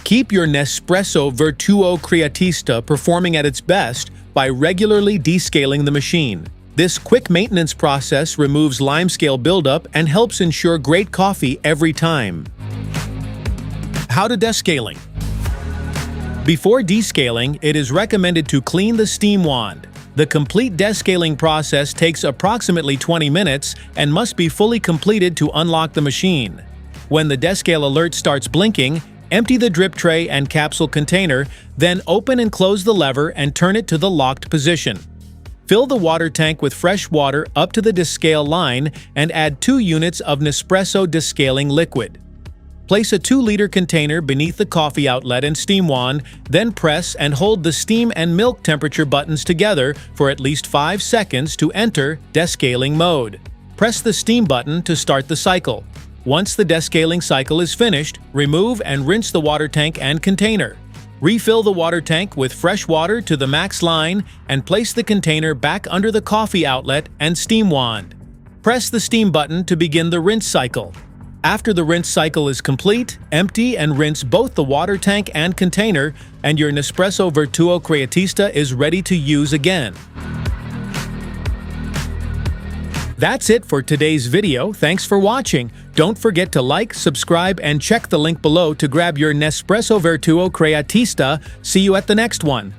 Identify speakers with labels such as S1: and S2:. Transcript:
S1: Keep your Nespresso Vertuo Creatista performing at its best by regularly descaling the machine. This quick maintenance process removes limescale buildup and helps ensure great coffee every time. How to descaling. Before descaling, it is recommended to clean the steam wand. The complete descaling process takes approximately 20 minutes and must be fully completed to unlock the machine. When the Descale alert starts blinking, empty the drip tray and capsule container, then open and close the lever and turn it to the locked position. Fill the water tank with fresh water up to the Descale line and add 2 units of Nespresso descaling liquid. Place a 2-liter container beneath the coffee outlet and steam wand, then press and hold the steam and milk temperature buttons together for at least 5 seconds to enter descaling mode. Press the steam button to start the cycle. Once the descaling cycle is finished, remove and rinse the water tank and container. Refill the water tank with fresh water to the max line and place the container back under the coffee outlet and steam wand. Press the steam button to begin the rinse cycle. After the rinse cycle is complete, empty and rinse both the water tank and container, and your Nespresso Vertuo Creatista is ready to use again. That's it for today's video. Thanks for watching. Don't forget to like, subscribe, and check the link below to grab your Nespresso Vertuo Creatista. See you at the next one.